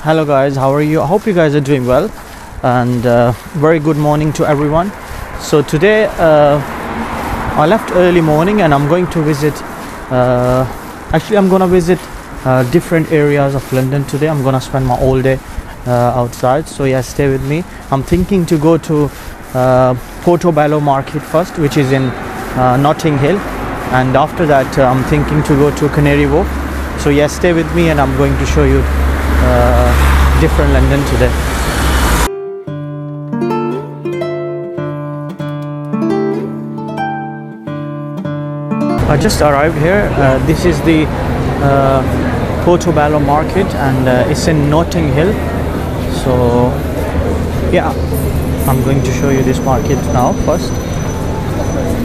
Hello guys, how are you? I hope you guys are doing well, and very good morning to everyone. So today I left early morning and I'm going to visit I'm going to visit different areas of London today. I'm going to spend my whole day outside, so yeah, stay with me. I'm thinking to go to Portobello Market first, which is in Notting Hill, and after that I'm thinking to go to Canary Wharf. So yeah, stay with me and I'm going to show you different London today. I just arrived here. This is the Portobello Market, and it's in Notting Hill. So yeah, I'm going to show you this market now first.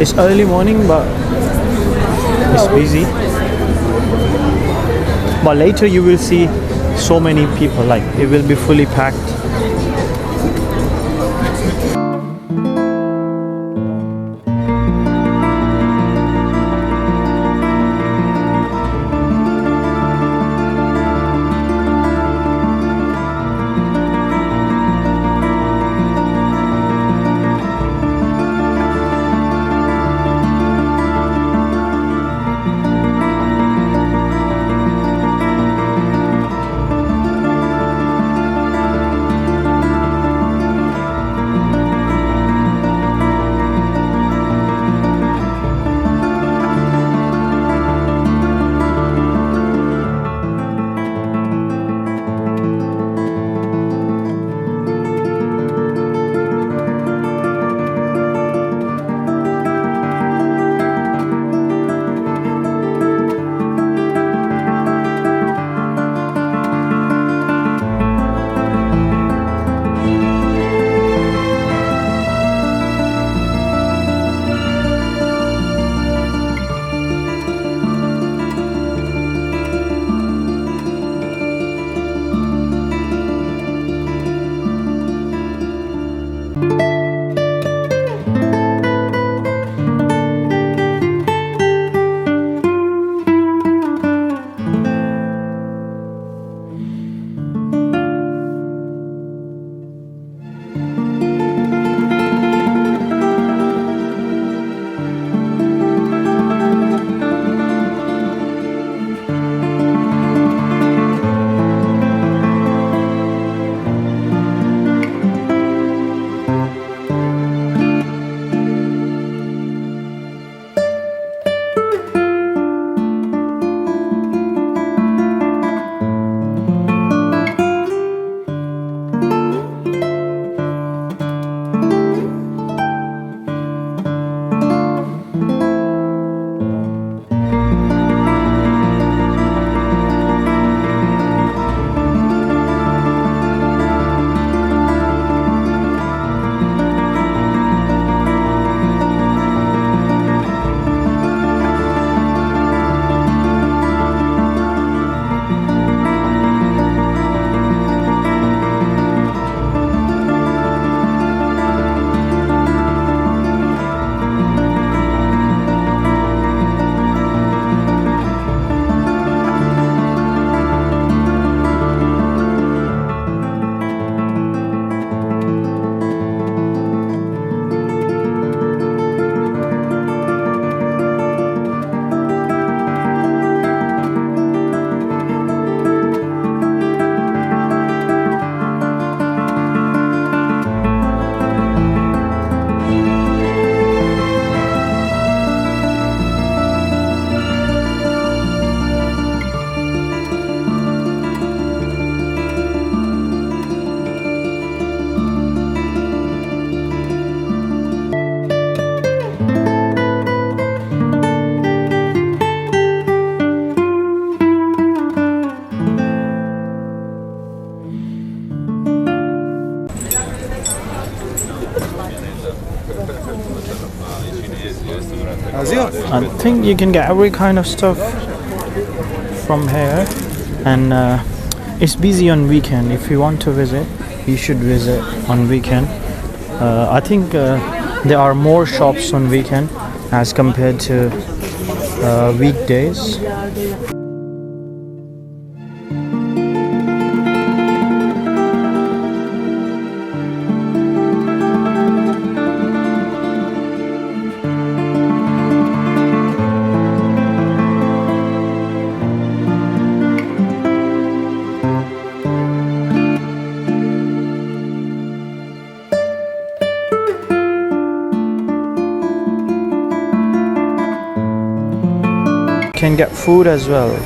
It's early morning, but it's busy. But later you will see so many people, like it will be fully packed. I think you can get every kind of stuff from here, and it's busy on weekend. If you want to visit, you should visit on weekend. I think there are more shops on weekend as compared to weekdays. can get food as well.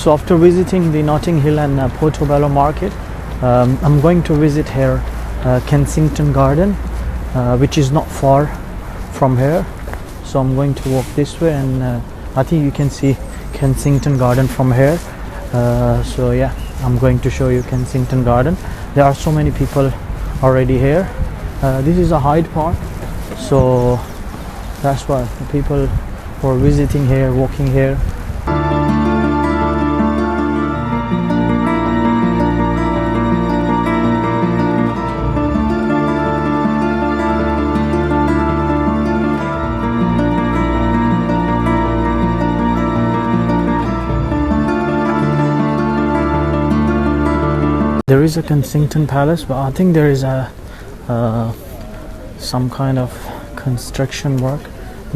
So after visiting the Notting Hill and Portobello Market, I'm going to visit here Kensington Garden, which is not far from here. So I'm going to walk this way, and I think you can see Kensington Garden from here. So yeah, I'm going to show you Kensington Garden. There are so many people already here. This is a Hyde Park, so that's why the people who are visiting here, walking here. There is a Kensington Palace, but I think there is a some kind of construction work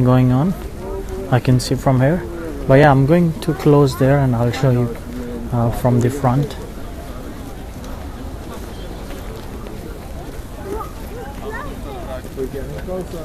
going on. I can see from here, but yeah, I'm going to close there and I'll show you from the front. We're getting closer.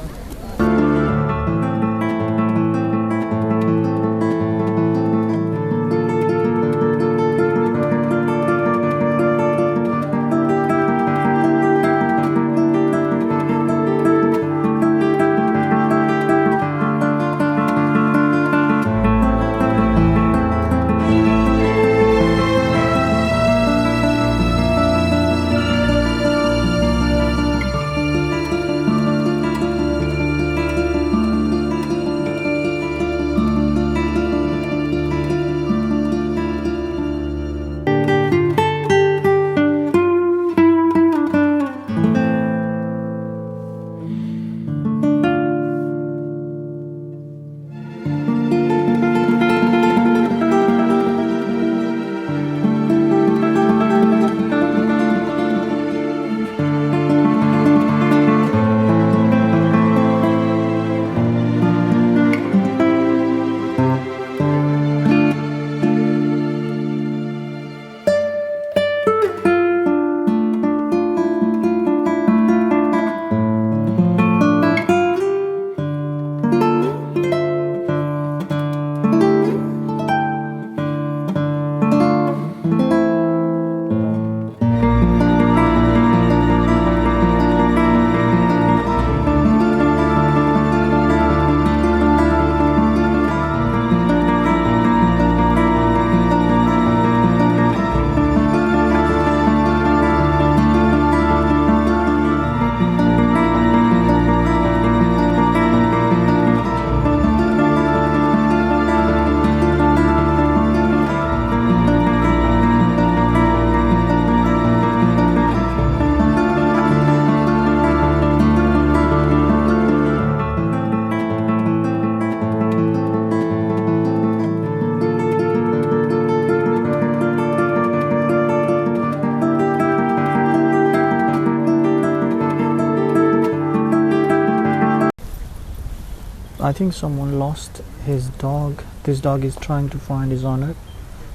I think someone lost his dog. This dog is trying to find his owner.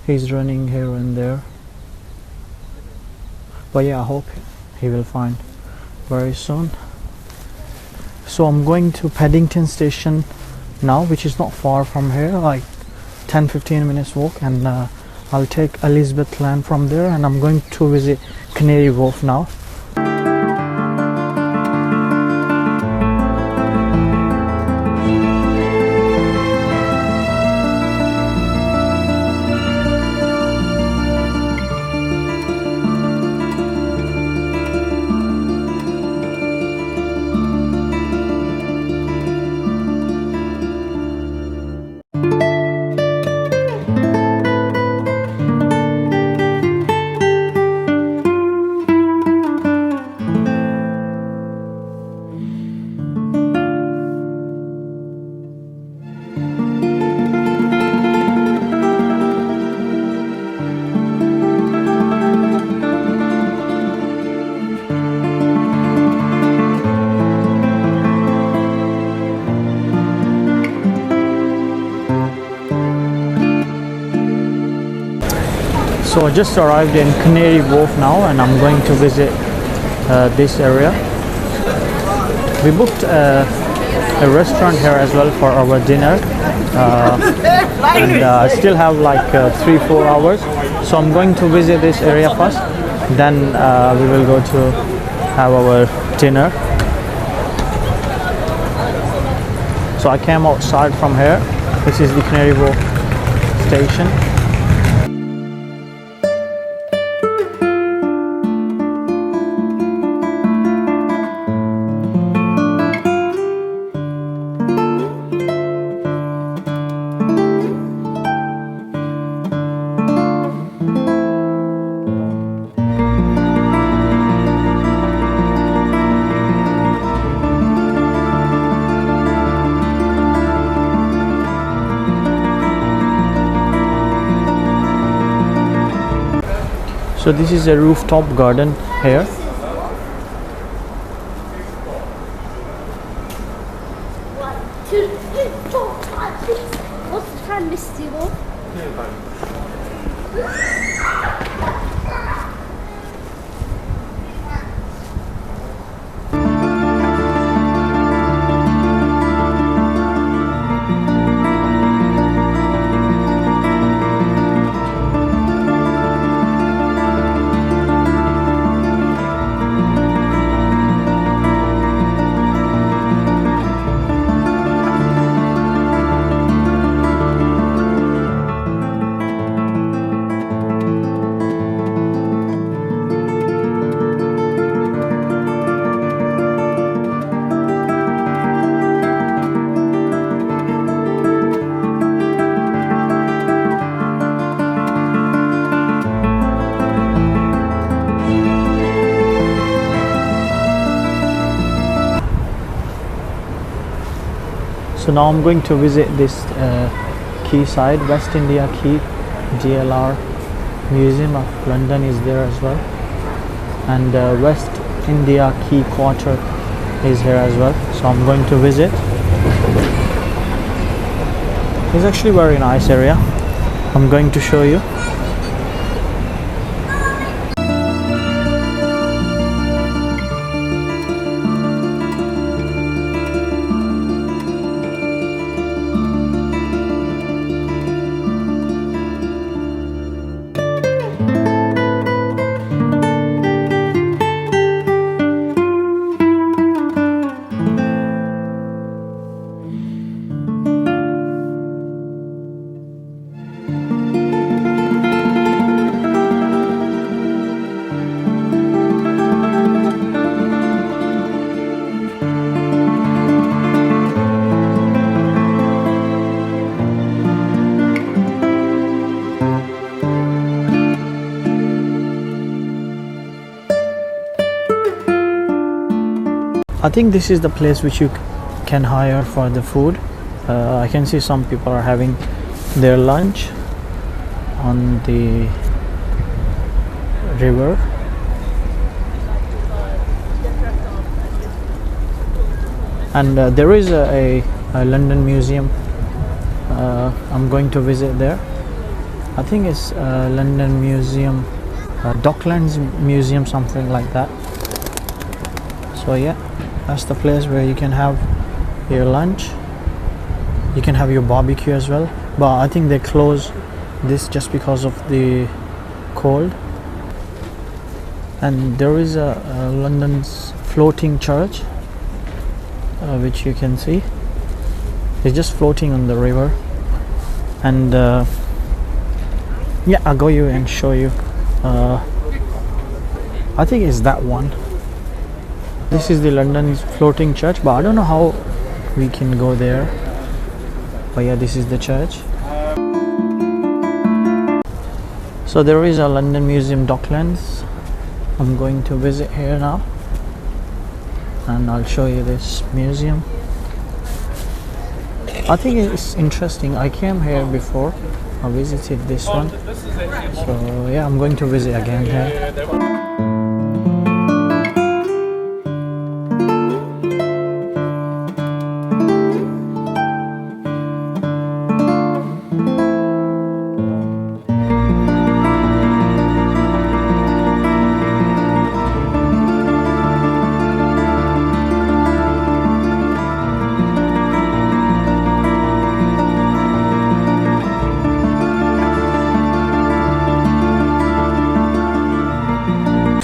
He's running here and there. But yeah, I hope he will find very soon. So I'm going to Paddington Station now, which is not far from here, like 10-15 minutes walk, and I'll take Elizabeth Line from there, and I'm going to visit Canary Wharf now. So I just arrived in Canary Wharf now, and I'm going to visit this area. We booked a restaurant here as well for our dinner, and I still have like 3-4 hours, so I'm going to visit this area first, then we will go to have our dinner. So I came outside from here. This is the Canary Wharf station. So this is a rooftop garden here. What's the time, Misty? So now I'm going to visit this quayside, West India Quay, DLR Museum of London is there as well, and West India Quay Quarter is here as well, so I'm going to visit. It's actually a very nice area. I'm going to show you. I think this is the place which you can hire for the food. I can see some people are having their lunch on the river. And there is a London museum. I'm going to visit there. I think it's London Museum, Docklands Museum, something like that. So yeah, that's the place where you can have your lunch. You can have your barbecue as well, but I think they close this just because of the cold. And there is a London's floating church, which you can see. It's just floating on the river. And yeah, I'll go you and show you. I think it's that one. This is the London's floating church, but I don't know how we can go there. But yeah, this is the church. So there is a London Museum, Docklands. I'm going to visit here now, and I'll show you this museum. I think it's interesting. I came here before. I visited this one. So yeah, I'm going to visit again here.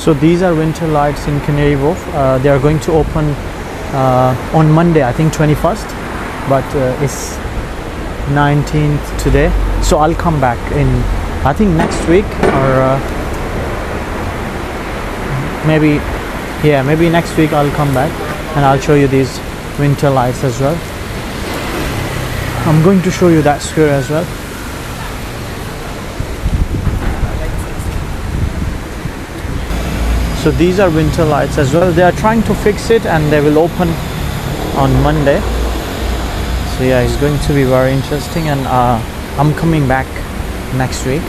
So these are winter lights in Canary Wharf. They are going to open on Monday, I think 21st, but it's 19th today. So I'll come back in, I think next week, or maybe next week I'll come back and I'll show you these winter lights as well. I'm going to show you that square as well. So these are winter lights as well. They are trying to fix it and they will open on Monday. So yeah, it's going to be very interesting, and I'm coming back next week.